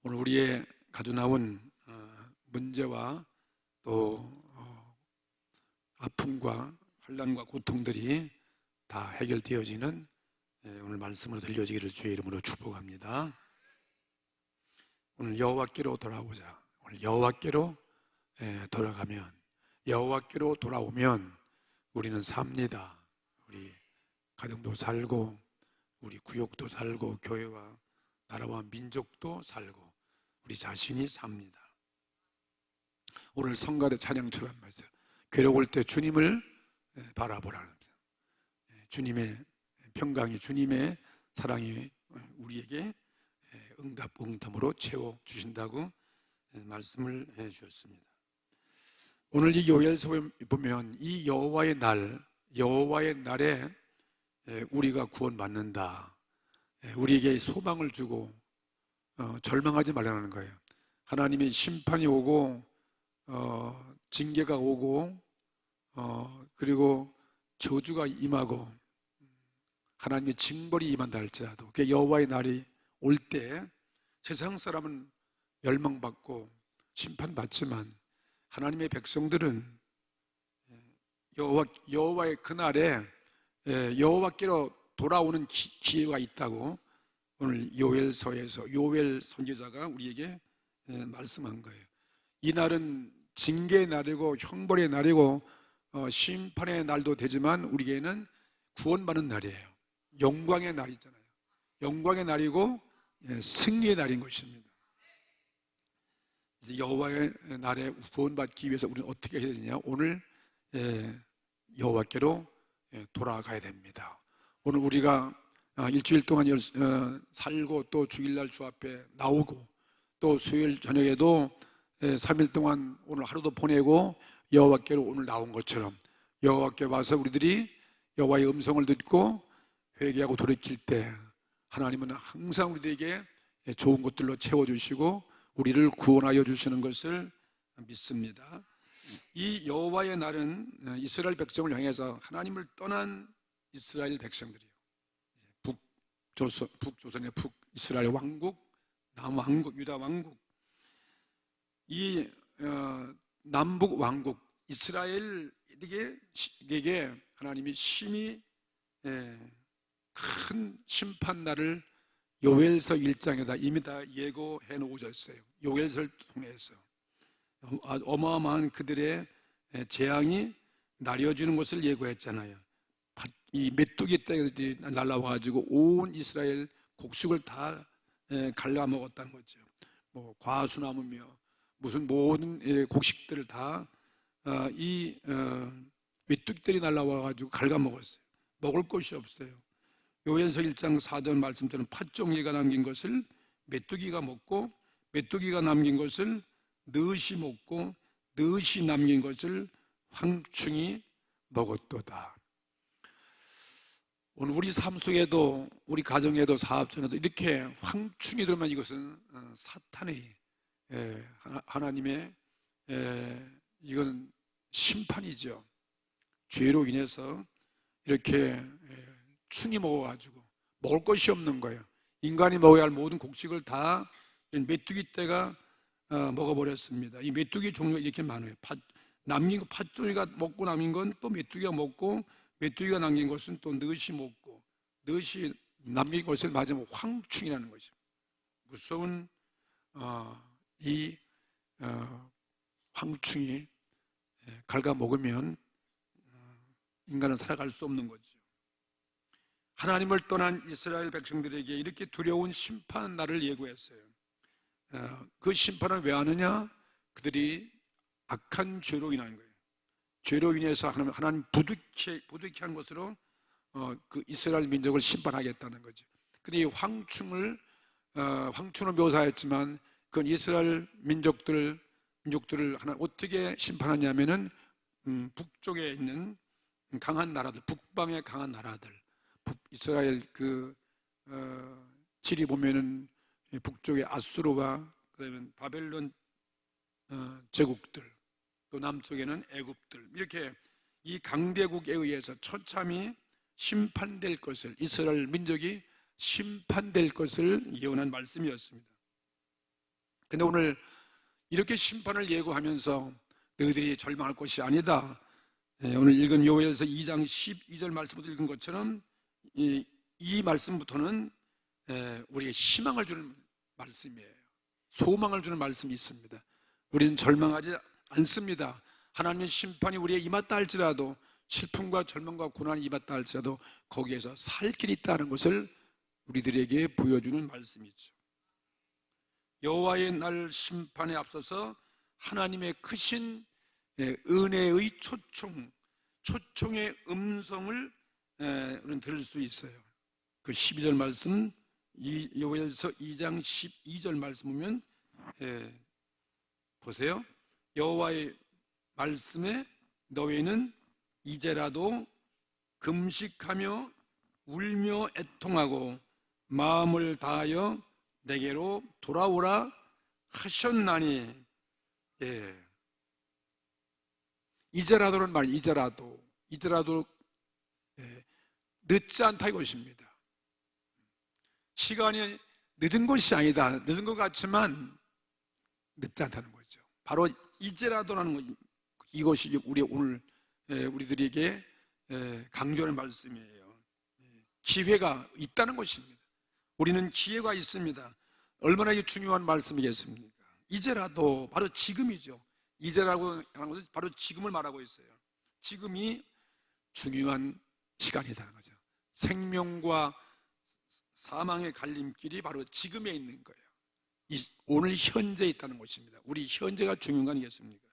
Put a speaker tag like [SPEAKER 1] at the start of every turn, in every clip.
[SPEAKER 1] 오늘 우리의 가져나온 문제와 또 아픔과 환난과 고통들이 다 해결되어지는 오늘 말씀으로 들려지기를 주의 이름으로 축복합니다. 오늘 여호와께로 돌아오자. 오늘 여호와께로 돌아가면, 여호와께로 돌아오면 우리는 삽니다. 우리 가정도 살고 우리 구역도 살고 교회와 나라와 민족도 살고 우리 자신이 삽니다. 오늘 성가대 찬양처럼 말이죠. 괴로울 때 주님을 바라보라는 겁니다. 주님의 평강이, 주님의 사랑이 우리에게 응답으로 채워주신다고 말씀을 해 주셨습니다. 오늘 이 요엘서에 보면 이 여호와의 날에 우리가 구원받는다, 우리에게 소망을 주고 절망하지 말라는 거예요. 하나님의 심판이 오고 징계가 오고 그리고 저주가 임하고 하나님의 징벌이 임한다 할지라도 그 여호와의 날이 올 때 세상 사람은 멸망받고 심판받지만 하나님의 백성들은 여호와의 그날에 여호와께로 돌아오는 기회가 있다고 오늘 요엘서에서 요엘 선지자가 우리에게 말씀한 거예요. 이 날은 징계의 날이고 형벌의 날이고 심판의 날도 되지만 우리에게는 구원받는 날이에요. 영광의 날이잖아요. 영광의 날이고 승리의 날인 것입니다. 그래서 여호와의 날에 구원받기 위해서 우리는 어떻게 해야 되느냐? 오늘 여호와께로 돌아가야 됩니다. 오늘 우리가 일주일 동안 살고 또 주일날 주 앞에 나오고 또 수요일 저녁에도 3일 동안 오늘 하루도 보내고 여호와께로 오늘 나온 것처럼 여호와께 와서 우리들이 여호와의 음성을 듣고 회개하고 돌이킬 때 하나님은 항상 우리에게 좋은 것들로 채워주시고 우리를 구원하여 주시는 것을 믿습니다. 이 여호와의 날은 이스라엘 백성을 향해서 하나님을 떠난 이스라엘 백성들이에요. 북조선의 북이스라엘 왕국, 남왕국, 유다 왕국, 이 남북 왕국 이스라엘에게 하나님이 심히 큰 심판 날을 요엘서 1장에다 이미 다 예고해 놓으셨어요. 요엘서를 통해서 어마어마한 그들의 재앙이 나뉘어지는 것을 예고했잖아요. 이 메뚜기 떼들이 날라와가지고 온 이스라엘 곡식을 다 갉아먹었다는 거죠. 뭐 과수나무며 무슨 모든 곡식들을 다 이 메뚜기들이 날라와가지고 갉아먹었어요. 먹을 것이 없어요. 요엘서 1장 4절 말씀처럼 팥종이가 남긴 것을 메뚜기가 먹고 메뚜기가 남긴 것을 넛이 먹고 넛이 남긴 것을 황충이 먹었도다. 오늘 우리 삶 속에도 우리 가정에도 사업 중에도 이렇게 황충이 들면 이것은 사탄의 하나님의 이건 심판이죠. 죄로 인해서 이렇게 충이 먹어가지고 먹을 것이 없는 거예요. 인간이 먹어야 할 모든 곡식을 다 메뚜기 떼가 먹어버렸습니다. 이 메뚜기 종류가 이렇게 많아요. 남긴 거 팥종이가 먹고 남긴 건 또 메뚜기가 먹고 메뚜기가 남긴 것은 또 넛이 먹고 넛이 남긴 것을 맞으면 황충이라는 거죠. 무서운 이 황충이 갉아먹으면 인간은 살아갈 수 없는 거죠. 하나님을 떠난 이스라엘 백성들에게 이렇게 두려운 심판 날을 예고했어요. 그 심판은 왜 하느냐? 그들이 악한 죄로 인한 거예요. 죄로 인해서 하나님 부득이 한 것으로 그 이스라엘 민족을 심판하겠다는 거죠. 근데 이 황충을 묘사했지만 그건 이스라엘 민족들을 하나 어떻게 심판하냐면은 북쪽에 있는 강한 나라들, 북방의 강한 나라들, 이스라엘 지리 보면은 북쪽에 아수르와 그다음에 바벨론 제국들, 또 남쪽에는 애굽들, 이렇게 이 강대국에 의해서 처참히 심판될 것을, 이스라엘 민족이 심판될 것을 예언한 말씀이었습니다. 근데 오늘 이렇게 심판을 예고하면서 너희들이 절망할 것이 아니다. 오늘 읽은 요엘서 2장 12절 말씀부터 읽은 것처럼 이 말씀부터는 우리에게 희망을 주는 말씀이에요. 소망을 주는 말씀이 있습니다. 우리는 절망하지 않습니다. 하나님의 심판이 우리에게 임했다 할지라도, 슬픔과 절망과 고난이 임했다 할지라도 거기에서 살 길이 있다는 것을 우리들에게 보여주는 말씀이죠. 여호와의 날 심판에 앞서서 하나님의 크신 은혜의 초청의 음성을 우리는 들을 수 있어요. 그 12절 말씀, 요엘서 2장 12절 말씀 보면 보세요. 여호와의 말씀에 너희는 이제라도 금식하며 울며 애통하고 마음을 다하여 내게로 돌아오라 하셨나니. 이제라도는 말, 이제라도 늦지 않다 이것입니다. 시간이 늦은 것이 아니다. 늦은 것 같지만 늦지 않다는 거죠. 바로 이제라도라는 것, 이것이 우리 오늘 우리들에게 강조하는 말씀이에요. 기회가 있다는 것입니다. 우리는 기회가 있습니다. 얼마나 중요한 말씀이겠습니까? 이제라도, 바로 지금이죠. 이제라고 하는 것은 바로 지금을 말하고 있어요. 지금이 중요한 시간이라는 거죠. 생명과 사망의 갈림길이 바로 지금에 있는 거예요. 오늘 현재에 있다는 것입니다. 우리 현재가 중요한 거 아니겠습니까?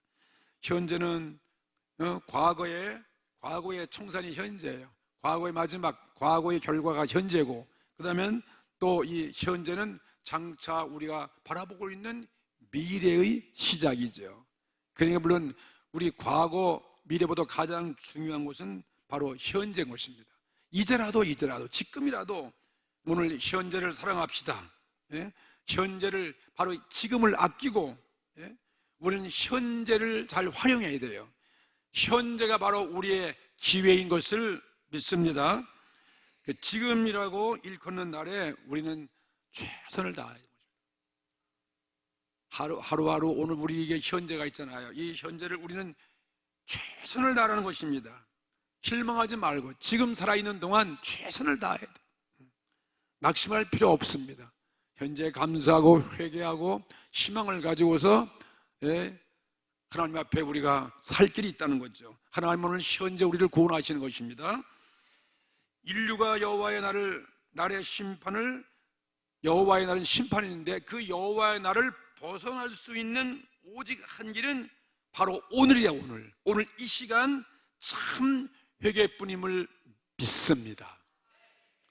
[SPEAKER 1] 현재는 과거의 청산이 현재예요. 과거의 마지막, 과거의 결과가 현재고, 그 다음에 또 이 현재는 장차 우리가 바라보고 있는 미래의 시작이죠. 그러니까 물론 우리 과거, 미래보다 가장 중요한 것은 바로 현재인 것입니다. 이제라도 지금이라도 오늘 현재를 사랑합시다. 현재를, 바로 지금을 아끼고 우리는 현재를 잘 활용해야 돼요. 현재가 바로 우리의 기회인 것을 믿습니다. 지금이라고 일컫는 날에 우리는 최선을 다해야 됩니다. 하루하루 오늘 우리에게 현재가 있잖아요. 이 현재를 우리는 최선을 다하는 것입니다. 실망하지 말고 지금 살아있는 동안 최선을 다해야 돼요. 낙심할 필요 없습니다. 현재 감사하고 회개하고 희망을 가지고서 하나님 앞에 우리가 살 길이 있다는 거죠. 하나님은 오늘 현재 우리를 구원하시는 것입니다. 인류가 여호와의 날의 심판을, 여호와의 날은 심판인데 그 여호와의 날을 벗어날 수 있는 오직 한 길은 바로 오늘이야. 오늘 이 시간 참 회개뿐임을 믿습니다.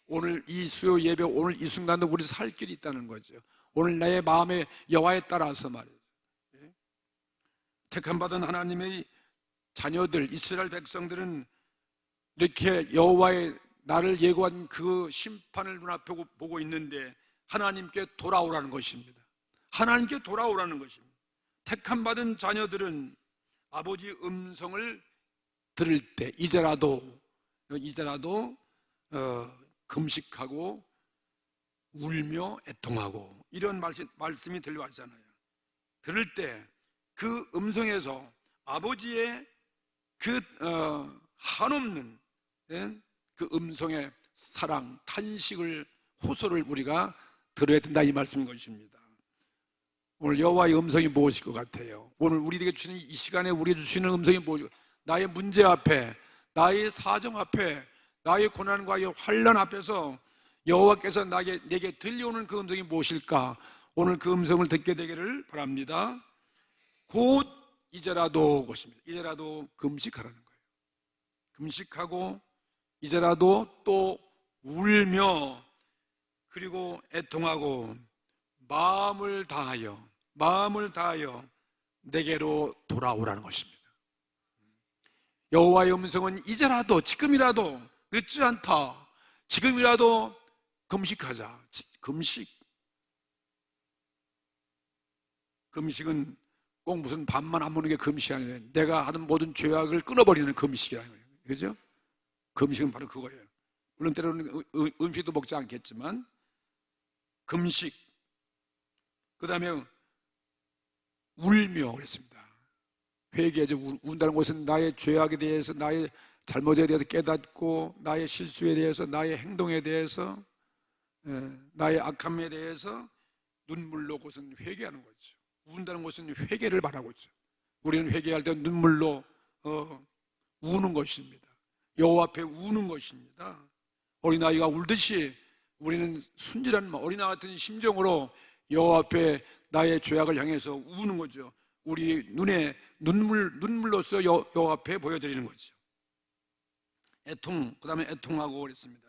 [SPEAKER 1] 오늘 이 수요 예배, 오늘 이 순간도 우리 살 길이 있다는 거죠. 오늘 나의 마음의 여호와에 따라서 말이에요. 택함받은 하나님의 자녀들, 이스라엘 백성들은 이렇게 여호와의 날을 예고한 그 심판을 눈앞에 보고 있는데 하나님께 돌아오라는 것입니다. 하나님께 돌아오라는 것입니다. 택함받은 자녀들은 아버지의 음성을 들을 때 이제라도 금식하고 울며 애통하고 이런 말씀이 들려왔잖아요. 들을 때 그 음성에서 아버지의 그 한없는 그 음성의 사랑, 탄식을, 호소를 우리가 들어야 된다, 이 말씀인 것입니다. 오늘 여호와의 음성이 무엇일 것 같아요? 오늘 우리에게 주시는 이 시간에 우리에게 주시는 음성이 무엇일까? 나의 문제 앞에, 나의 사정 앞에, 나의 고난과 환난 앞에서 여호와께서 내게 들려오는 그 음성이 무엇일까? 오늘 그 음성을 듣게 되기를 바랍니다. 곧 이제라도 것입니다. 이제라도 금식하라는 거예요. 금식하고 이제라도 또 울며 그리고 애통하고 마음을 다하여 내게로 돌아오라는 것입니다. 여호와의 음성은 이제라도, 지금이라도, 늦지 않다. 지금이라도 금식하자. 금식은 꼭 무슨 밥만 안 먹는 게 금식이 아니에요. 내가 하는 모든 죄악을 끊어버리는 금식이라는 거예요. 그죠? 금식은 바로 그거예요. 물론 때로는 음식도 먹지 않겠지만 금식, 그 다음에 울며 그랬습니다. 회개하죠. 운다는 것은 나의 죄악에 대해서, 나의 잘못에 대해서 깨닫고, 나의 실수에 대해서, 나의 행동에 대해서, 나의 악함에 대해서 눈물로 그것은 회개하는 거죠. 운다는 것은 회개를 말하고 있죠. 우리는 회개할 때 눈물로 우는 것입니다. 여호와 앞에 우는 것입니다. 어린아이가 울듯이 우리는 순진한 어린아이 같은 심정으로 여호와 앞에 나의 죄악을 향해서 우는 거죠. 우리 눈에 눈물로써 여호와 앞에 보여드리는 거죠. 애통, 그 다음에 애통하고 그랬습니다.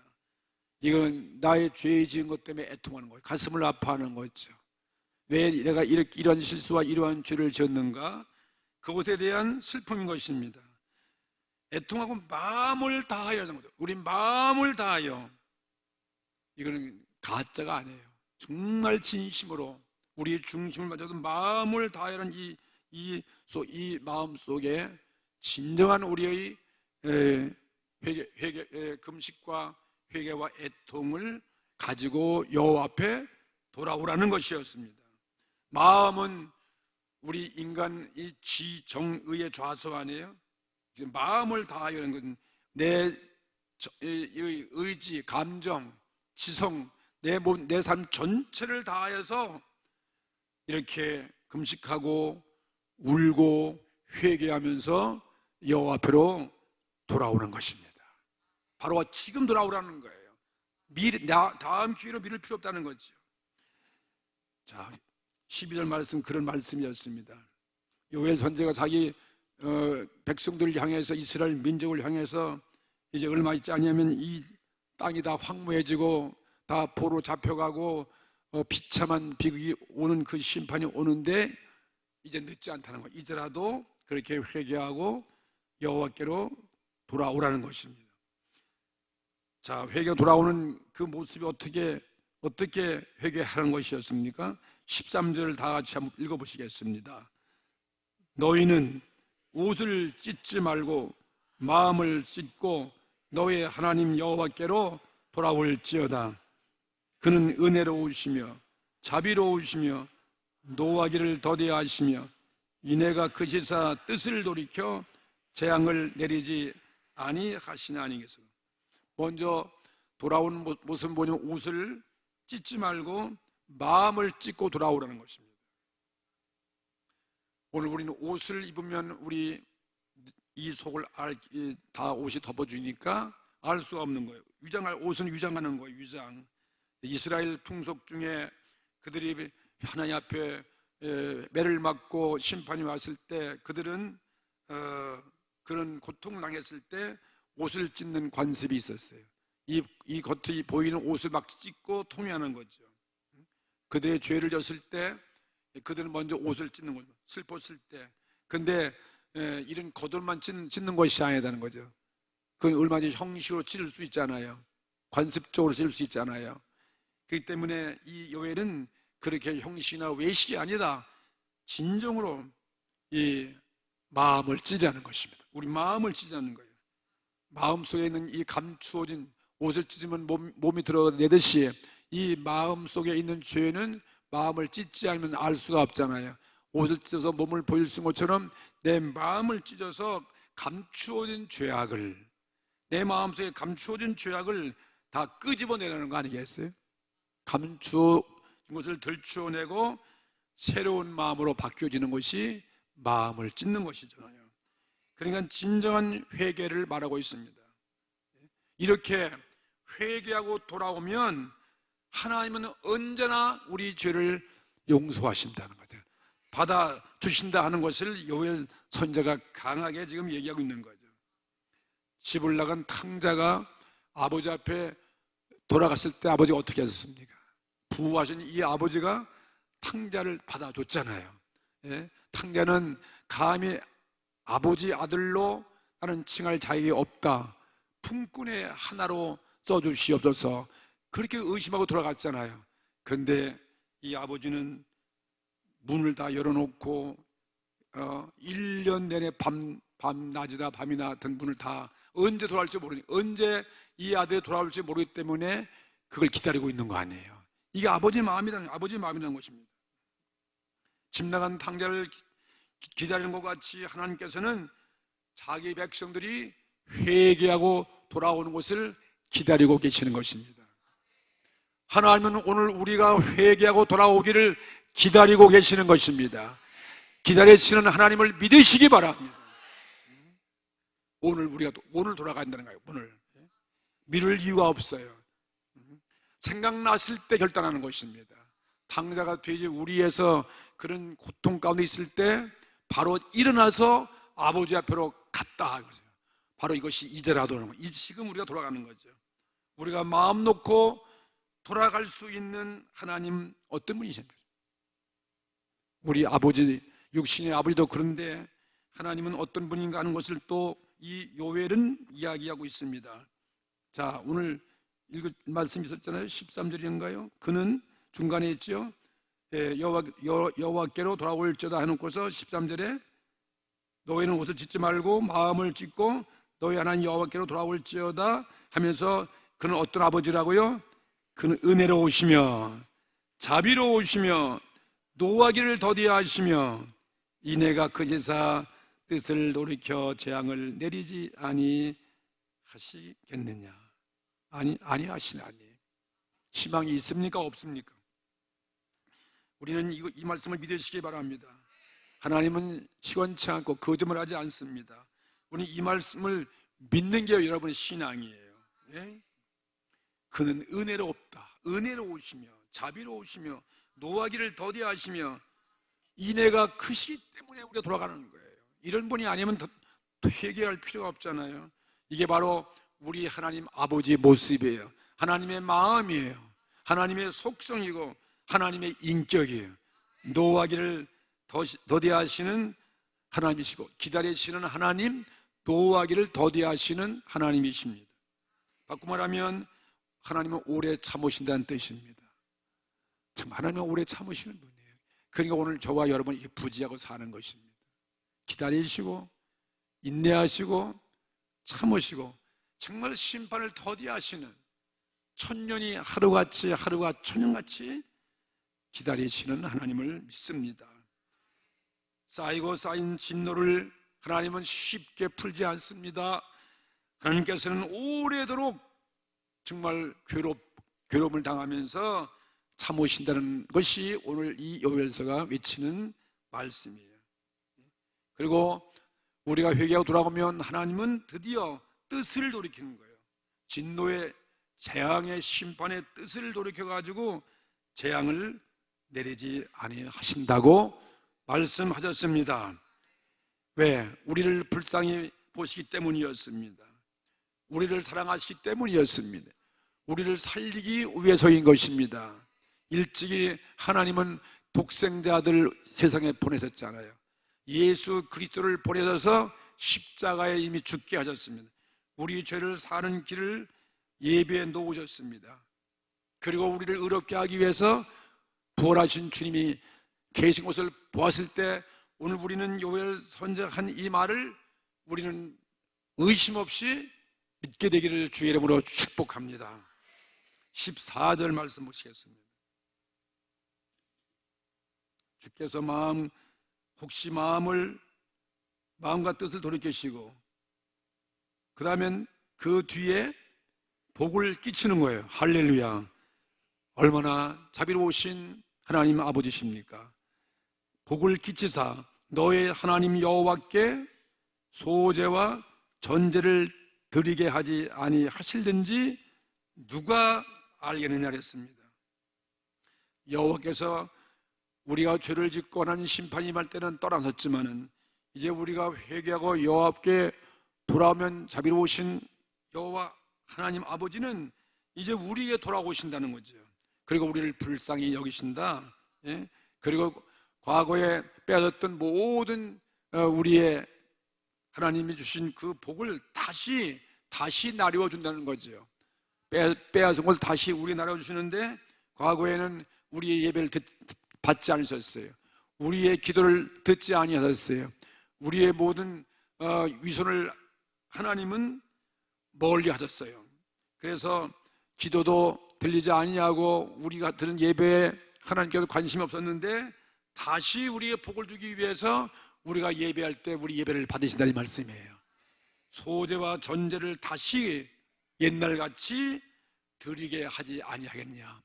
[SPEAKER 1] 이건 나의 죄 지은 것 때문에 애통하는 거예요. 가슴을 아파하는 거죠. 왜 내가 이러한 실수와 이러한 죄를 지었는가? 그것에 대한 슬픔인 것입니다. 애통하고 마음을 다하려는 거죠. 우리 마음을 다하여, 이거는 가짜가 아니에요. 정말 진심으로 우리의 중심을 맞춰서 마음을 다하려는 이 마음 속에 진정한 우리의 금식과 회개와 애통을 가지고 여호와 앞에 돌아오라는 것이었습니다. 마음은 우리 인간 이 지정의의 좌소 아니에요? 마음을 다하려는 것은 내 의지, 감정, 지성, 내 몸, 내 삶 전체를 다하여서 이렇게 금식하고 울고 회개하면서 여호와 앞으로 돌아오는 것입니다. 바로 지금 돌아오라는 거예요. 다음 기회로 미룰 필요 없다는 거죠. 자, 12절 말씀 그런 말씀이었습니다. 요엘 선지자가 자기 백성들을 향해서, 이스라엘 민족을 향해서 이제 얼마 있지 않냐면 이 땅이 다 황무해지고 다 포로 잡혀가고 비참한 비극이 오는, 그 심판이 오는데 이제 늦지 않다는 거예요. 이제라도 그렇게 회개하고 여호와께로 돌아오라는 것입니다. 자, 회개 돌아오는 그 모습이 어떻게 회개하는 것이었습니까? 13절을 다 같이 한번 읽어보시겠습니다. 너희는 옷을 찢지 말고 마음을 찢고 너의 하나님 여호와께로 돌아올지어다. 그는 은혜로우시며 자비로우시며 노하기를 더디하시며 이내가 그시사 뜻을 돌이켜 재앙을 내리지 아니하시나니께서. 먼저 돌아오는 모습은 뭐냐면 옷을 찢지 말고 마음을 찢고 돌아오라는 것입니다. 오늘 우리는 옷을 입으면 우리 이 속을 다 옷이 덮어주니까 알 수가 없는 거예요. 위장할 옷은 위장하는 거예요. 위장. 이스라엘 풍속 중에 그들이 하나님 앞에 매를 맞고 심판이 왔을 때 그들은 그런 고통을 당했을 때 옷을 찢는 관습이 있었어요. 이 겉이 보이는 옷을 막 찢고 통회하는 거죠. 그들의 죄를 졌을 때 그들은 먼저 옷을 찢는 거죠. 슬펐을 때. 근데 이런 겉옷만 찢는 것이 아니다는 거죠. 그건 얼마든지 형식으로 찢을 수 있잖아요. 관습적으로 찢을 수 있잖아요. 그렇기 때문에 이 요엘은 그렇게 형식이나 외식이 아니다. 진정으로 이 마음을 찢자는 것입니다. 우리 마음을 찢자는 거예요. 마음속에 있는 이 감추어진, 옷을 찢으면 몸이 드러내듯이 이 마음속에 있는 죄는 마음을 찢지 않으면 알 수가 없잖아요. 옷을 찢어서 몸을 보일 수 있는 것처럼 내 마음을 찢어서 감추어진 죄악을, 내 마음속에 감추어진 죄악을 다 끄집어내라는 거 아니겠어요? 감추어진 것을 덜추어내고 새로운 마음으로 바뀌어지는 것이 마음을 찢는 것이잖아요. 그러니까 진정한 회개를 말하고 있습니다. 이렇게 회개하고 돌아오면 하나님은 언제나 우리 죄를 용서하신다는 거죠. 받아주신다 하는 것을 요엘 선지자가 강하게 지금 얘기하고 있는 거죠. 집을 나간 탕자가 아버지 앞에 돌아갔을 때 아버지가 어떻게 하셨습니까? 부하신 이 아버지가 탕자를 받아줬잖아요. 예? 탕자는 감히 아버지 아들로 나는 칭할 자격이 없다, 품꾼의 하나로 써주시옵소서, 그렇게 의심하고 돌아갔잖아요. 그런데 이 아버지는 문을 다 열어놓고 1년 내내 밤낮이다 밤이나 같은 문을 다, 언제 돌아올지 모르니, 언제 이 아들이 돌아올지 모르기 때문에 그걸 기다리고 있는 거 아니에요. 이게 아버지 마음이라는 것입니다. 집 나간 탕자를 기다리는 것 같이 하나님께서는 자기 백성들이 회개하고 돌아오는 것을 기다리고 계시는 것입니다. 하나님은 오늘 우리가 회개하고 돌아오기를 기다리고 계시는 것입니다. 기다리시는 하나님을 믿으시기 바랍니다. 오늘 돌아간다는 거예요. 오늘 미룰 이유가 없어요. 생각났을 때 결단하는 것입니다. 탕자가 돼지 우리에서 그런 고통 가운데 있을 때 바로 일어나서 아버지 앞으로 갔다. 바로 이것이 이제라도 하는 거예요. 지금 우리가 돌아가는 거죠. 우리가 마음 놓고 돌아갈 수 있는 하나님 어떤 분이십니까? 우리 아버지, 육신의 아버지도 그런데 하나님은 어떤 분인가 하는 것을 또 이 요엘은 이야기하고 있습니다. 자, 오늘 읽을 말씀이 있었잖아요. 13절인가요? 그는 중간에 있죠. 여호와께로 돌아올지어다 해놓고서 13절에 너희는 옷을 짓지 말고 마음을 짓고 너희 하나님 여호와께로 돌아올지어다 하면서 그는 어떤 아버지라고요? 그는 은혜로우시며 자비로우시며 노하기를 더디하시며 이내가 그 제사 뜻을 돌이켜 재앙을 내리지 아니하시겠느냐. 아니하시나니. 희망이 있습니까? 없습니까? 우리는 이 말씀을 믿으시기 바랍니다. 하나님은 시원치 않고 거짓말 하지 않습니다. 우리는 이 말씀을 믿는 게 여러분의 신앙이에요. 예? 그는 은혜롭다. 은혜로우시며 자비로우시며 노하기를 더디하시며 인애가 크시기 때문에 우리가 돌아가는 거예요. 이런 분이 아니면 더 회개할 필요가 없잖아요. 이게 바로 우리 하나님 아버지의 모습이에요. 하나님의 마음이에요. 하나님의 속성이고 하나님의 인격이에요. 노하기를 더디하시는 하나님이시고 기다리시는 하나님, 노하기를 더디하시는 하나님이십니다. 바꿔 말하면 하나님은 오래 참으신다는 뜻입니다. 참 하나님은 오래 참으시는 분이에요. 그러니까 오늘 저와 여러분 이렇게 부지하고 사는 것입니다. 기다리시고 인내하시고 참으시고 정말 심판을 더디하시는 천년이 하루같이 하루가 천년같이 기다리시는 하나님을 믿습니다. 쌓이고 쌓인 진노를 하나님은 쉽게 풀지 않습니다. 하나님께서는 오래도록 정말 괴로움을 당하면서 참으신다는 것이 오늘 이 요엘서가 외치는 말씀이에요. 그리고 우리가 회개하고 돌아오면 하나님은 드디어 뜻을 돌이키는 거예요. 진노의 재앙의 심판의 뜻을 돌이켜가지고 재앙을 내리지 아니하신다고 말씀하셨습니다. 왜? 우리를 불쌍히 보시기 때문이었습니다. 우리를 사랑하시기 때문이었습니다. 우리를 살리기 위해서인 것입니다. 일찍이 하나님은 독생자 아들 세상에 보내셨잖아요. 예수 그리스도를 보내셔서 십자가에 이미 죽게 하셨습니다. 우리 죄를 사는 길을 예비해 놓으셨습니다. 그리고 우리를 의롭게 하기 위해서 부활하신 주님이 계신 것을 보았을 때 오늘 우리는 요엘 선지자한 이 말을 우리는 의심 없이 믿게 되기를 주의 이름으로 축복합니다. 14절 말씀 보시겠습니다. 주께서 혹시 마음과 뜻을 돌이키시고 그 다음엔 그 뒤에 복을 끼치는 거예요. 할렐루야. 얼마나 자비로우신 하나님 아버지십니까? 복을 끼치사 너의 하나님 여호와께 소제와 전제를 드리게 하지 아니하실든지 누가 알겠느냐 그랬습니다. 여호와께서 우리가 죄를 짓고 하나님 심판이 임할 때는 떠나섰지만은 이제 우리가 회개하고 여호와께 돌아오면 자비로우신 여호와 하나님 아버지는 이제 우리에게 돌아오신다는 거죠. 그리고 우리를 불쌍히 여기신다. 예? 그리고 과거에 빼앗았던 모든 우리의 하나님이 주신 그 복을 다시 나누어 준다는 거죠. 빼앗은 걸 다시 우리에게 나누어 주시는데 과거에는 우리의 예배를 받지 않으셨어요. 우리의 기도를 듣지 아니하셨어요. 우리의 모든 위선을 하나님은 멀리 하셨어요. 그래서 기도도 들리지 아니하고 우리가 드는 예배에 하나님께서 관심이 없었는데 다시 우리의 복을 주기 위해서 우리가 예배할 때 우리 예배를 받으신다는 말씀이에요. 소제와 전제를 다시 옛날같이 드리게 하지 아니하겠냐.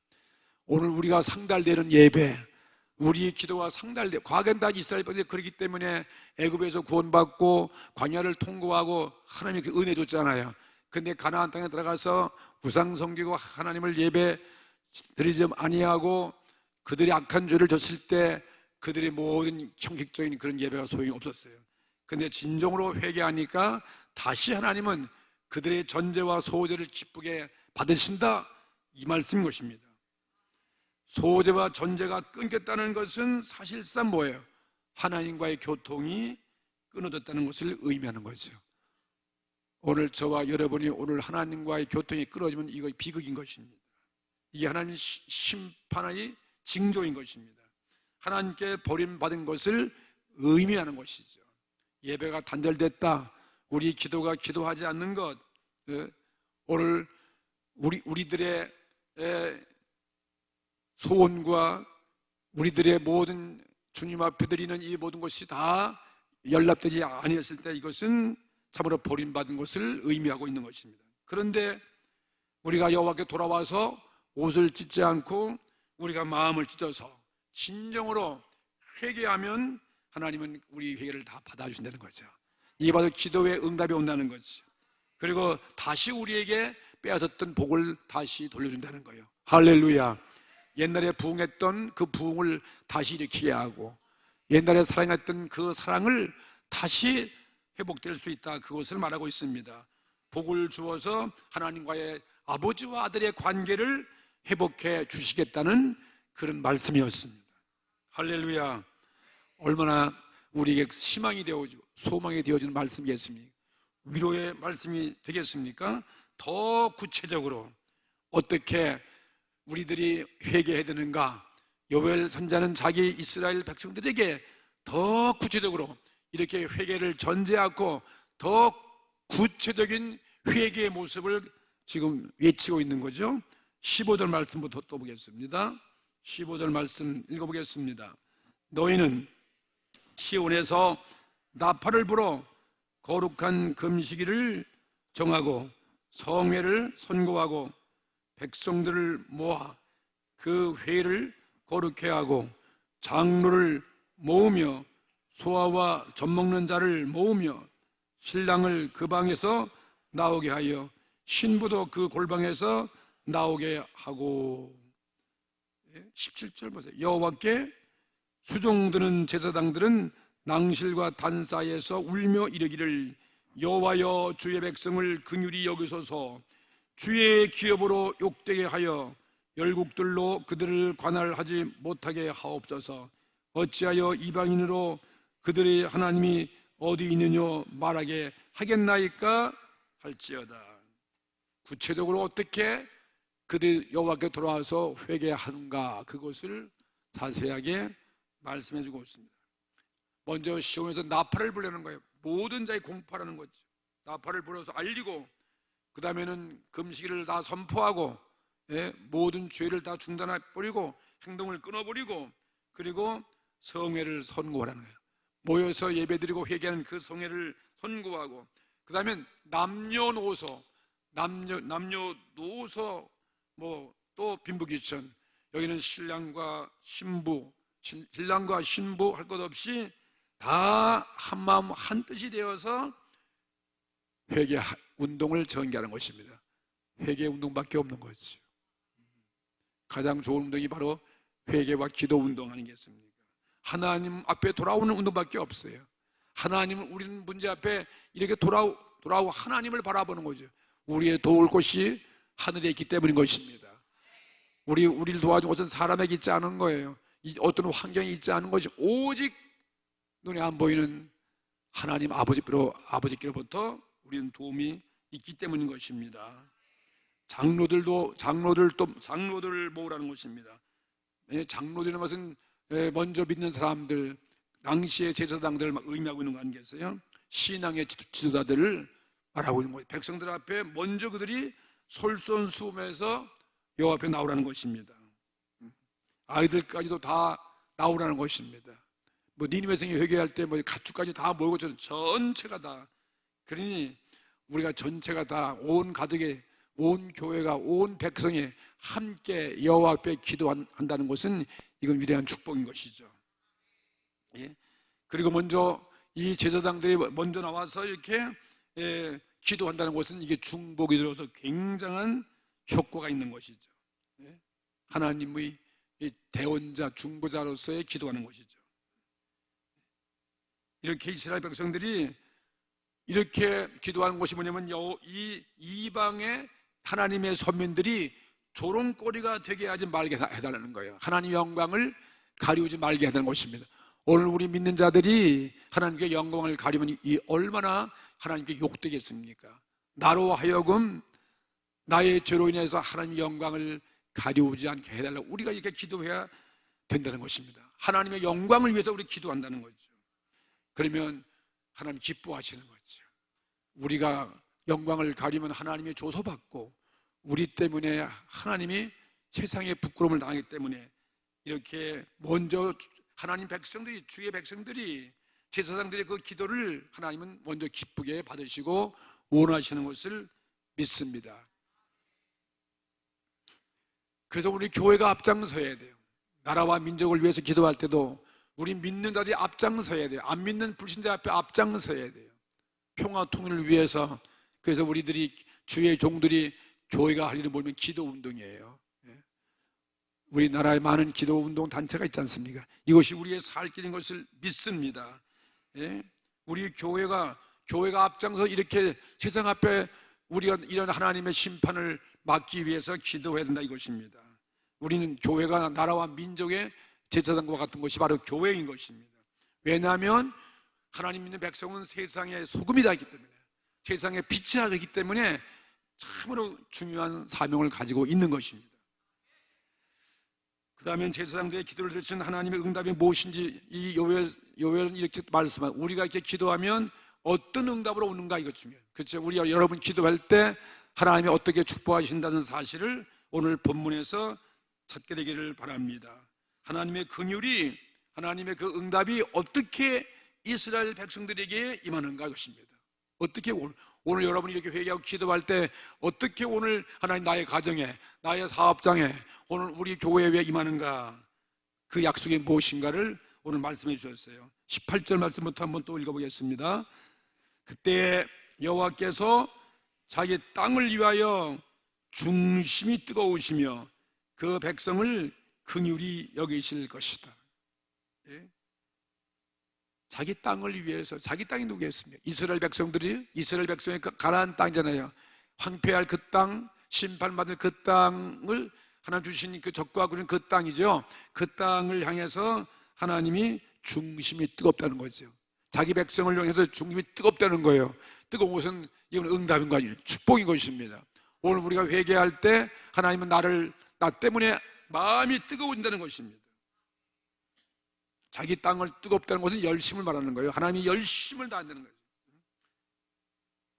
[SPEAKER 1] 오늘 우리가 상달되는 예배, 우리 기도가 상달돼. 과거엔 다 이스라엘 백성이 그렇기 때문에 애굽에서 구원받고 광야를 통과하고 하나님이 그 은혜 줬잖아요. 근데 가나안 땅에 들어가서 우상 섬기고 하나님을 예배 드리지 아니하고 그들이 악한 죄를 졌을 때 그들의 모든 형식적인 그런 예배가 소용이 없었어요. 근데 진정으로 회개하니까 다시 하나님은 그들의 전제와 소제를 기쁘게 받으신다, 이 말씀인 것입니다. 소제와 전제가 끊겼다는 것은 사실상 뭐예요? 하나님과의 교통이 끊어졌다는 것을 의미하는 거죠. 오늘 저와 여러분이 오늘 하나님과의 교통이 끊어지면 이거 비극인 것입니다. 이게 하나님의 심판의 징조인 것입니다. 하나님께 버림받은 것을 의미하는 것이죠. 예배가 단절됐다, 우리 기도가 기도하지 않는 것, 오늘 우리들의 소원과 우리들의 모든 주님 앞에 드리는 이 모든 것이 다 연락되지 아니었을 때 이것은 참으로 버림받은 것을 의미하고 있는 것입니다. 그런데 우리가 여호와께 돌아와서 옷을 찢지 않고 우리가 마음을 찢어서 진정으로 회개하면 하나님은 우리 회개를 다 받아주신다는 거죠. 이게 바로 기도의 응답이 온다는 거죠. 그리고 다시 우리에게 빼앗았던 복을 다시 돌려준다는 거예요. 할렐루야. 옛날에 부흥했던 그 부흥을 다시 일으키게 하고 옛날에 사랑했던 그 사랑을 다시 회복될 수 있다, 그것을 말하고 있습니다. 복을 주어서 하나님과의 아버지와 아들의 관계를 회복해 주시겠다는 그런 말씀이었습니다. 할렐루야. 얼마나 우리에게 희망이 되어지고 소망이 되어지는 말씀이겠습니까? 위로의 말씀이 되겠습니까? 더 구체적으로 어떻게 우리들이 회개해야 되는가? 요엘 선자는 자기 이스라엘 백성들에게 더 구체적으로 이렇게 회개를 전제하고 더 구체적인 회개의 모습을 지금 외치고 있는 거죠. 15절 말씀부터 또 보겠습니다. 15절 말씀 읽어보겠습니다. 너희는 시온에서 나팔을 불어 거룩한 금식일을 정하고 성회를 선고하고 백성들을 모아 그 회를 거룩해 하고 장로를 모으며 소아와 젖먹는 자를 모으며 신랑을 그 방에서 나오게 하여 신부도 그 골방에서 나오게 하고. 17절 보세요. 여호와께 수종드는 제사장들은 낭실과 단 사이에서 울며 이르기를 여호와여 주의 백성을 긍휼히 여기소서. 주의 기업으로 욕되게 하여 열국들로 그들을 관할하지 못하게 하옵소서. 어찌하여 이방인으로 그들의 하나님이 어디 있느냐 말하게 하겠나이까 할지어다. 구체적으로 어떻게 그들 여호와께 돌아와서 회개하는가, 그것을 자세하게 말씀해 주고 있습니다. 먼저 시온에서 나팔을 불려는 거예요. 모든 자의 공포하라는 거죠. 나팔을 불어서 알리고, 그 다음에는 금식일을 다 선포하고, 모든 죄를 다 중단해버리고 행동을 끊어버리고, 그리고 성회를 선고하라는 거예요. 모여서 예배드리고 회개하는 그 성회를 선고하고, 그 다음에 남녀노소 또 빈부귀천, 여기는 신랑과 신부 할 것 없이 다 한마음 한뜻이 되어서 회개 운동을 전개하는 것입니다. 회개 운동밖에 없는 거죠. 가장 좋은 운동이 바로 회개와 기도 운동 아니겠습니까? 하나님 앞에 돌아오는 운동밖에 없어요. 하나님은 우리는 문제 앞에 이렇게 돌아오고 하나님을 바라보는 거죠. 우리의 도울 곳이 하늘에 있기 때문인 것입니다. 우리를 도와준 것은 사람에게 있지 않은 거예요. 어떤 환경이 있지 않은 것이 오직 눈에 안 보이는 하나님 아버지께로부터 우리는 도움이 있기 때문인 것입니다. 장로들을 모으라는 것입니다. 장로들이라는 것은 먼저 믿는 사람들, 당시의 제사장들을 의미하고 있는 거 아니겠어요? 신앙의 지도자들을 말하고 있는 거예요. 백성들 앞에 먼저 그들이 솔선수범해서 여호와 앞에 나오라는 것입니다. 아이들까지도 다 나오라는 것입니다. 뭐 니느웨 성에 회개할 때 뭐 가축까지 다 몰고 전체가 다, 그러니 우리가 전체가 다 온 가족의, 온 교회가, 온 백성이 함께 여호와 앞에 기도한다는 것은 이건 위대한 축복인 것이죠. 예? 그리고 먼저 이 제사장들이 먼저 나와서 이렇게 기도한다는 것은 이게 중복이 들어서 굉장한 효과가 있는 것이죠. 예? 하나님의 대원자, 중보자로서의 기도하는 것이죠. 이렇게 이스라엘 백성들이 이렇게 기도하는 것이 뭐냐면 이 이방의 하나님의 선민들이 조롱거리가 되게 하지 말게 해달라는 거예요. 하나님의 영광을 가리우지 말게 해달라는 것입니다. 오늘 우리 믿는 자들이 하나님께 영광을 가리면 이 얼마나 하나님께 욕되겠습니까? 나로 하여금 나의 죄로 인해서 하나님의 영광을 가리우지 않게 해달라고 우리가 이렇게 기도해야 된다는 것입니다. 하나님의 영광을 위해서 우리 기도한다는 거죠. 그러면 하나님 기뻐하시는 거죠. 우리가 영광을 가리면 하나님의 조소받고 우리 때문에 하나님이 세상에 부끄러움을 당하기 때문에 이렇게 먼저 하나님 백성들이, 주의 백성들이, 제사장들의 그 기도를 하나님은 먼저 기쁘게 받으시고 원하시는 것을 믿습니다. 그래서 우리 교회가 앞장서야 돼요. 나라와 민족을 위해서 기도할 때도 우리 믿는 자들이 앞장서야 돼요. 안 믿는 불신자 앞에 앞장서야 돼요. 평화 통일을 위해서. 그래서 우리들이, 주의 종들이 교회가 할 일은 뭐냐면 기도 운동이에요. 우리나라에 많은 기도 운동 단체가 있지 않습니까? 이것이 우리의 살 길인 것을 믿습니다. 우리 교회가 앞장서 이렇게 세상 앞에 우리가 이런 하나님의 심판을 막기 위해서 기도해야 된다 이것입니다. 우리는 교회가 나라와 민족의 제사장과 같은 것이 바로 교회인 것입니다. 왜냐하면 하나님 믿는 백성은 세상의 소금이다 했기 때문에, 세상의 빛이라 했기 때문에 참으로 중요한 사명을 가지고 있는 것입니다. 그 다음에 제사장들의 기도를 들으신 하나님의 응답이 무엇인지 이 요엘은 이렇게 말씀합니다. 우리가 이렇게 기도하면 어떤 응답으로 오는가, 이것 중요해요. 그렇죠? 우리 여러분 기도할 때 하나님이 어떻게 축복하신다는 사실을 오늘 본문에서 찾게 되기를 바랍니다. 하나님의 긍휼이, 하나님의 그 응답이 어떻게 이스라엘 백성들에게 임하는가 이것입니다. 어떻게 오늘 여러분이 이렇게 회개하고 기도할 때 어떻게 오늘 하나님 나의 가정에, 나의 사업장에, 오늘 우리 교회에 임하는가, 그 약속이 무엇인가를 오늘 말씀해 주셨어요. 18절 말씀부터 한번 또 읽어보겠습니다. 그때 여호와께서 자기 땅을 위하여 중심이 뜨거우시며 그 백성을 긍휼히 여기실 것이다. 예? 자기 땅을 위해서, 자기 땅이 누구였습니까? 이스라엘 백성들이, 이스라엘 백성의 가나안 땅이잖아요. 황폐할 그 땅, 심판받을 그 땅을 하나님 주신 그 적과 그런 그 땅이죠. 그 땅을 향해서 하나님이 중심이 뜨겁다는 거죠. 자기 백성을 향해서 중심이 뜨겁다는 거예요. 뜨거운 것은 이건 응답인 거 아니에요. 축복인 것입니다. 오늘 우리가 회개할 때 하나님은 나 때문에 마음이 뜨거워진다는 것입니다. 자기 땅을 뜨겁다는 것은 열심을 말하는 거예요. 하나님이 열심을 다한다는 거예요.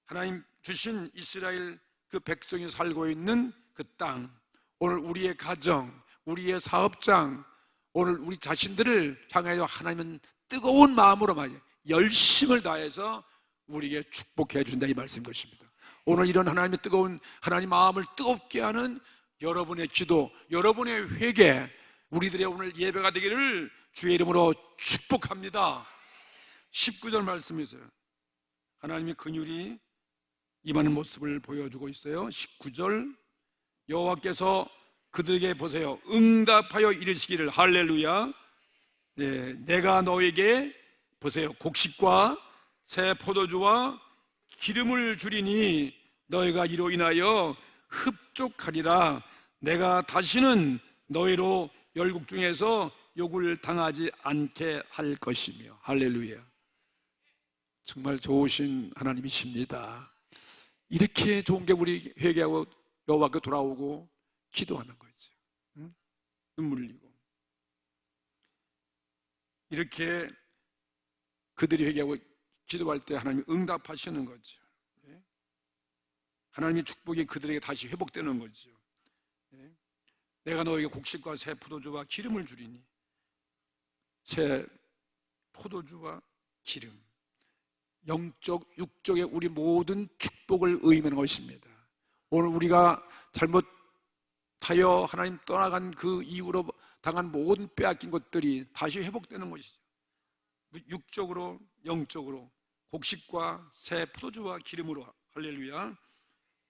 [SPEAKER 1] 하나님 주신 이스라엘 그 백성이 살고 있는 그 땅, 오늘 우리의 가정, 우리의 사업장, 오늘 우리 자신들을 향하여 하나님은 뜨거운 마음으로 말이에요. 열심을 다해서 우리에게 축복해 준다 이 말씀인 것입니다. 오늘 이런 하나님의 뜨거운, 하나님 마음을 뜨겁게 하는 여러분의 기도, 여러분의 회개, 우리들의 오늘 예배가 되기를 주의 이름으로 축복합니다. 19절 말씀이세요. 하나님의 긍휼이 임하는 모습을 보여주고 있어요. 19절, 여호와께서 그들에게 보세요, 응답하여 이르시기를, 할렐루야. 네, 내가 너에게 보세요, 곡식과 새 포도주와 기름을 주리니 너희가 이로 인하여 흡족하리라. 내가 다시는 너희로 열국 중에서 욕을 당하지 않게 할 것이며. 할렐루야. 정말 좋으신 하나님이십니다. 이렇게 좋은 게 우리 회개하고 여호와께 돌아오고 기도하는 거죠. 응? 눈물 흘리고 이렇게 그들이 회개하고 기도할 때 하나님이 응답하시는 거죠. 하나님의 축복이 그들에게 다시 회복되는 거죠. 내가 너에게 곡식과 새 포도주와 기름을 주리니. 새 포도주와 기름, 영적, 육적의 우리 모든 축복을 의미하는 것입니다. 오늘 우리가 잘못하여 하나님 떠나간 그 이후로 당한 모든 빼앗긴 것들이 다시 회복되는 것이죠. 육적으로, 영적으로, 곡식과 새 포도주와 기름으로, 할렐루야,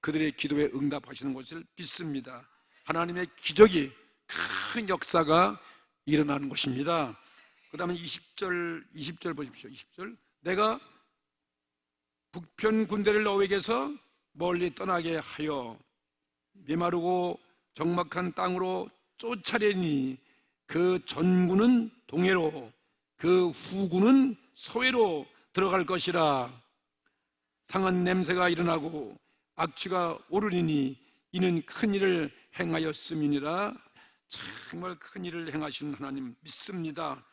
[SPEAKER 1] 그들의 기도에 응답하시는 것을 믿습니다. 하나님의 기적이, 큰 역사가 일어나는 것입니다. 그 다음에 20절 보십시오. 20절. 내가 북편 군대를 너에게서 멀리 떠나게 하여 메마르고 적막한 땅으로 쫓아내니 그 전군은 동해로 그 후군은 서해로 들어갈 것이라. 상한 냄새가 일어나고 악취가 오르리니 이는 큰 일을 행하였음이니라. 정말 큰 일을 행하시는 하나님 믿습니다.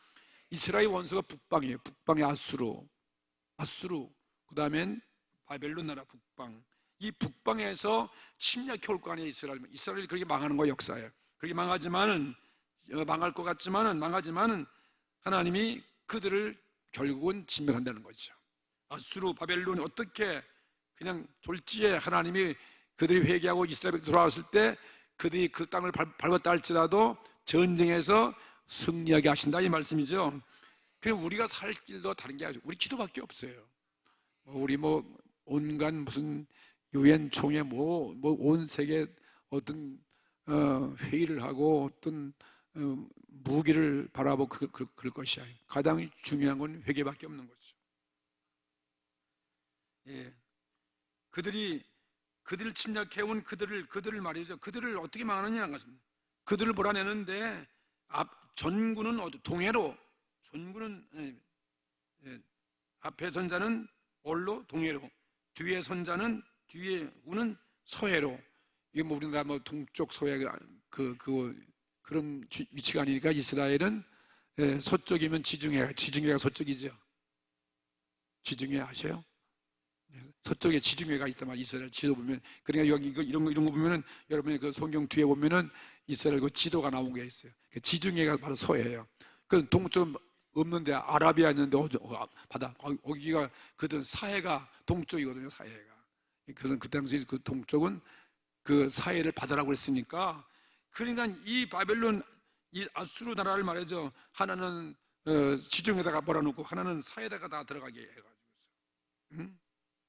[SPEAKER 1] 이스라엘 원수가 북방이에요. 북방의 아수르, 그 다음엔 바벨론 나라 북방. 이 북방에서 침략해 올 거 아니에요. 이스라엘이 그렇게 망하는 거예요. 역사에 그렇게 망하지만은, 망할 것 같지만은, 망하지만은 하나님이 그들을 결국은 진멸한다는 거죠. 아수르, 바벨론이 어떻게 그냥 졸지에 하나님이 그들이 회개하고 이스라엘에 돌아왔을 때 그들이 그 땅을 밟았다 할지라도 전쟁에서 승리하게 하신다, 이 말씀이죠. 그럼 우리가 살 길도 다른 게 아니죠. 우리 기도밖에 없어요. 우리 온갖 무슨 유엔 총회 온 세계 어떤 회의를 하고 어떤 무기를 바라보고 그럴 것이야. 가장 중요한 건 회개밖에 없는 거죠. 예. 그들을 침략해온 그들을 말이죠. 그들을 어떻게 망하느냐. 그들을 몰아내는데 전군은 동해로, 전군은 앞에 선자는 올로 동해로, 뒤에 선자는 뒤에 군은 서해로. 이게 우리나라 동쪽 서해가 그런 위치가 아니니까 이스라엘은 서쪽이면 지중해가 서쪽이죠. 지중해 아세요? 서쪽에 지중해가 있단 말이에요. 이스라엘 지도 보면. 그러니까 여기 이런 거 보면은 여러분이 그 성경 뒤에 보면은 이스라엘 그 지도가 나온 게 있어요. 그 지중해가 바로 서해예요. 그 동쪽 없는데 아라비아 있는데 바다 거기가 그든 사해가 동쪽이거든요. 사해가. 그래서 그 당시 그 동쪽은 그 사해를 바다라고 했으니까, 그러니까 이 바벨론, 이 아수르 나라를 말이죠. 하나는 지중해에다가 몰아놓고 하나는 사해에다가 다 들어가게 해가지고,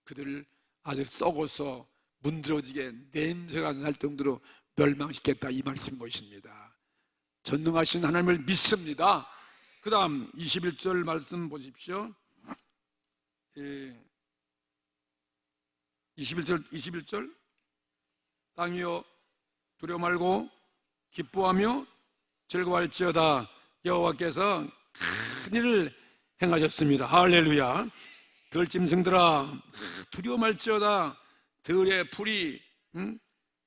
[SPEAKER 1] 그들을 아주 썩어서 문드러지게 냄새가 날 정도로 멸망시켰다, 이 말씀인 것입니다. 전능하신 하나님을 믿습니다. 그 다음 21절 말씀 보십시오. 21절 땅이여 두려워 말고 기뻐하며 즐거워할지어다. 여호와께서 큰 일을 행하셨습니다. 할렐루야. 들짐승들아 두려워 말지어다. 들의 풀이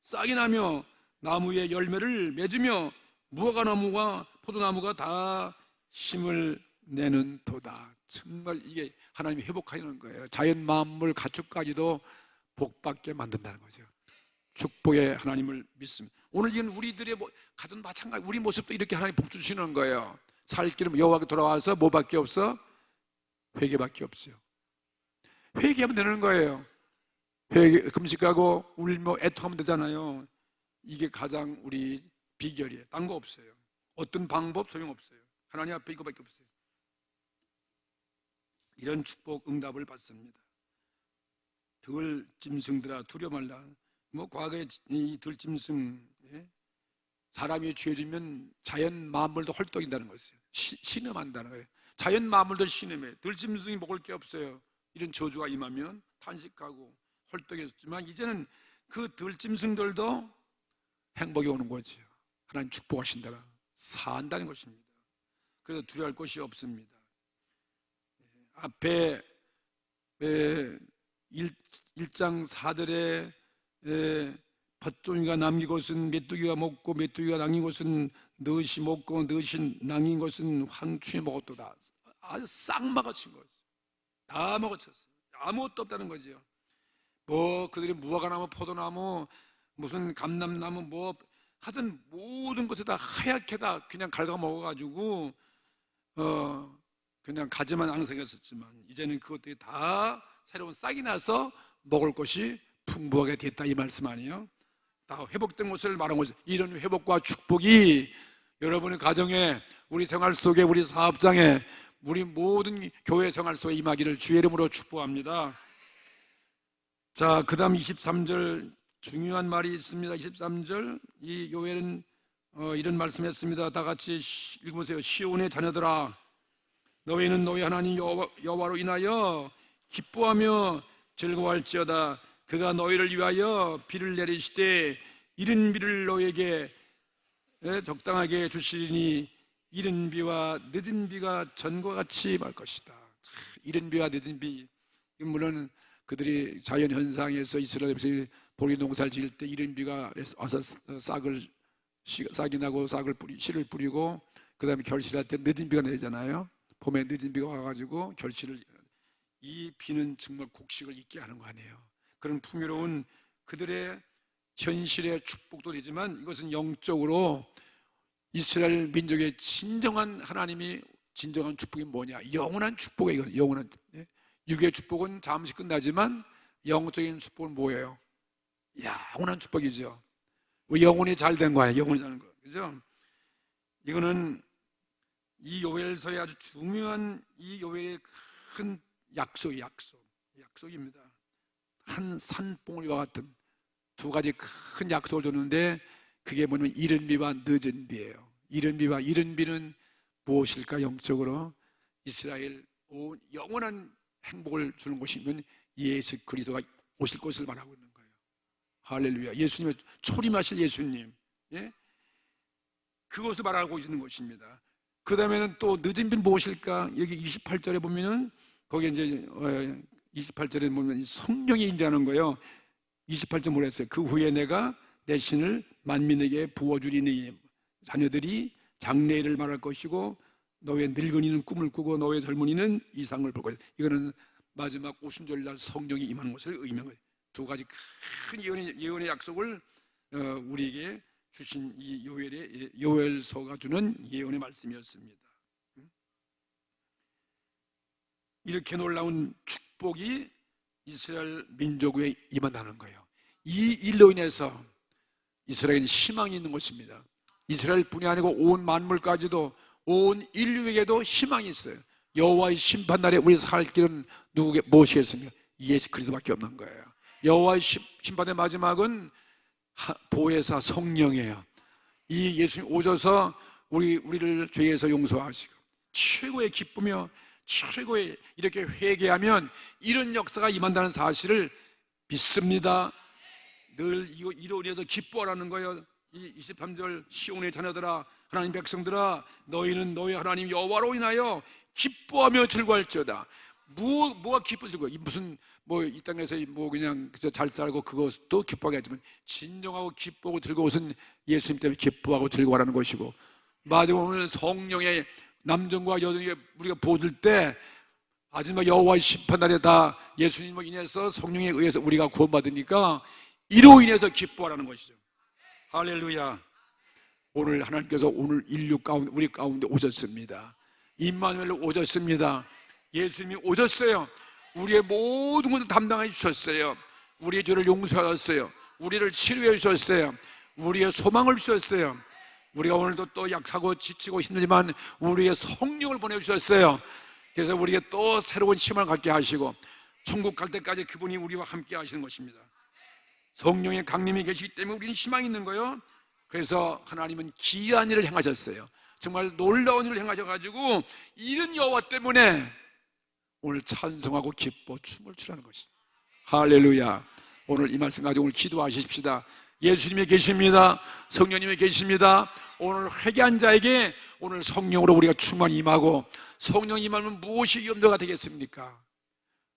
[SPEAKER 1] 싹이 나며 나무의 열매를 맺으며 무화과나무와 포도나무가 다 힘을 내는 도다. 정말 이게 하나님이 회복하는 거예요. 자연 만물 가축까지도 복받게 만든다는 거죠. 축복의 하나님을 믿습니다. 오늘 이건 우리들의 가든 마찬가지, 우리 모습도 이렇게 하나님 복 주시는 거예요. 살 길은 여호와께 돌아와서 뭐밖에 없어? 회개밖에 없어요. 회개하면 되는 거예요. 회개, 금식하고 울며 애통하면 되잖아요. 이게 가장 우리 비결이에요. 딴 거 없어요. 어떤 방법 소용없어요. 하나님 앞에 이거밖에 없어요. 이런 축복 응답을 받습니다. 들짐승들아 두려워 말라. 과거에 이 들짐승, 사람이 죄지면 자연 만물도 헐떡인다는 것이에요. 신음한다는 거예요. 자연 만물도 신음해. 들짐승이 먹을 게 없어요. 이런 저주가 임하면 탄식하고 헐떡했지만 이제는 그 들짐승들도 행복이 오는 거죠. 하나님 축복하신다가 산다는 것입니다. 그래서 두려워할 것이 없습니다. 앞에 1장 4절에 팥종이가 남긴 것은 메뚜기가 먹고 메뚜기가 남긴 것은 넛이 먹고 넛이 남긴 것은 황충이 먹었도다. 아주 싹 막아친 거죠. 다 먹어쳤어요. 아무것도 없다는 거죠. 그들이 무화과나무, 포도나무, 무슨 감람나무 하여튼 모든 것을 다 하얗게 다 그냥 갉아먹어가지고 그냥 가지만 앙상했었지만 이제는 그것들이 다 새로운 싹이 나서 먹을 것이 풍부하게 됐다, 이 말씀 아니에요? 다 회복된 것을 말한 것이, 이런 회복과 축복이 여러분의 가정에, 우리 생활 속에, 우리 사업장에, 우리 모든 교회 생활 속에 임하기를 주의 이름으로 축복합니다. 자, 그 다음 23절 중요한 말이 있습니다. 23절 이 요엘은 이런 말씀했습니다. 다 같이 읽으세요. 시온의 자녀들아, 너희는 너희 하나님 여호와로 인하여 기뻐하며 즐거워할지어다. 그가 너희를 위하여 비를 내리시되 이른 비를 너희에게 적당하게 주시리니 이른 비와 늦은 비가 전과 같이 말 것이다. 이른 비와 늦은 비, 물론 그들이 자연 현상에서 이스라엘에서 보리 농사를 지을 때 이른 비가 와서 싹이 나고 씨를 뿌리고, 그 다음에 결실할 때 늦은 비가 내리잖아요. 봄에 늦은 비가 와가지고 이 비는 정말 곡식을 잊게 하는 거 아니에요. 그런 풍요로운 그들의 현실의 축복도 되지만, 이것은 영적으로 이스라엘 민족의 진정한 하나님이 진정한 축복이 뭐냐? 영원한 축복이에요. 영원한. 육의 축복은 잠시 끝나지만 영적인 축복은 뭐예요? 영원한 축복이죠. 영혼이 잘 된 거예요. 영혼이 잘 된 거, 그죠? 이거는 이 요엘서의 아주 중요한, 이 요엘의 큰 약속입니다. 한 산봉우리와 같은 두 가지 큰 약속을 줬는데, 그게 뭐냐면 이른 비와 늦은 비예요. 이른 비는 무엇일까? 영적으로 이스라엘 온 영원한 행복을 주는 것이면 예수 그리스도가 오실 것을 말하고 있는 거예요. 할렐루야. 예수님의 초림하실 예수님, 그것을 말하고 있는 것입니다. 그 다음에는 또 늦은 비는 무엇일까? 여기 28절에 보면은, 거기 이제 28절에 보면 성령이 임재하는 거예요. 28절 뭐라 했어요? 그 후에 내가 내 신을 만민에게 부어주리니 자녀들이 장래일을 말할 것이고 너의 늙은이는 꿈을 꾸고 너의 젊은이는 이상을 볼 것이다. 이거는 마지막 오순절날 성령이 임하는 것을 의미하는 거예요. 두 가지 큰 예언의 약속을 우리에게 주신 이 요엘서가 주는 예언의 말씀이었습니다. 이렇게 놀라운 축복이 이스라엘 민족에 임한다는 거예요. 이 일로 인해서 이스라엘은 희망이 있는 것입니다. 이스라엘뿐이 아니고 온 만물까지도, 온 인류에게도 희망이 있어요. 여호와의 심판날에 우리 살 길은 무엇이겠습니까? 예수 그리스도밖에 없는 거예요. 여호와의 심판의 마지막은 보혜사 성령이에요. 이 예수님 오셔서 우리를 죄에서 용서하시고 최고의 기쁨이며 최고의, 이렇게 회개하면 이런 역사가 임한다는 사실을 믿습니다. 늘 이로 인해서 기뻐하라는 거예요. 이 23절 시온의 자녀들아, 하나님 백성들아, 너희는 너희 하나님 여호와로 인하여 기뻐하며 즐거워할지어다. 뭐가 기쁘시고, 무슨 이 땅에서 그냥 그저 잘 살고 그것도 기뻐하게 하지만, 진정하고 기쁘고 즐거운 것은 예수님 때문에 기뻐하고 즐거워하는 것이고, 마지막 오늘 성령의 남정과 여정에 우리가 부어줄 때 마지막 여호와의 심판날에 다 예수님으로 인해서 성령에 의해서 우리가 구원받으니까 이로 인해서 기뻐하라는 것이죠. 할렐루야. 오늘 하나님께서 오늘 인류 가운데, 우리 가운데 오셨습니다. 임마누엘로 오셨습니다. 예수님이 오셨어요. 우리의 모든 것을 담당해 주셨어요. 우리의 죄를 용서하셨어요. 우리를 치료해 주셨어요. 우리의 소망을 주셨어요. 우리가 오늘도 또 약하고 지치고 힘들지만 우리의 성령을 보내주셨어요. 그래서 우리에게 또 새로운 희망을 갖게 하시고 천국 갈 때까지 그분이 우리와 함께 하시는 것입니다. 성령의 강림이 계시기 때문에 우리는 희망이 있는 거예요. 그래서 하나님은 기이한 일을 행하셨어요. 정말 놀라운 일을 행하셔가지고 이런 여호와 때문에 오늘 찬송하고 기뻐 춤을 추라는 것입니다. 할렐루야. 오늘 이 말씀 가지고 오늘 기도하십시다. 예수님이 계십니다. 성령님이 계십니다. 오늘 회개한 자에게 오늘 성령으로 우리가 충만히 임하고, 성령이 임하면 무엇이 염려가 되겠습니까?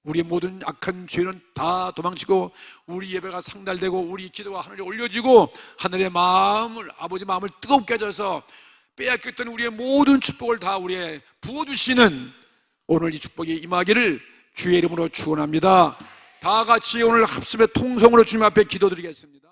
[SPEAKER 1] 우리의 모든 악한 죄는 다 도망치고 우리 예배가 상달되고 우리 기도가 하늘에 올려지고 하늘의 마음을, 아버지 마음을 뜨겁게 해줘서 빼앗겼던 우리의 모든 축복을 다 우리에 부어주시는 오늘 이 축복이 임하기를 주의 이름으로 축원합니다. 다 같이 오늘 합심의 통성으로 주님 앞에 기도드리겠습니다.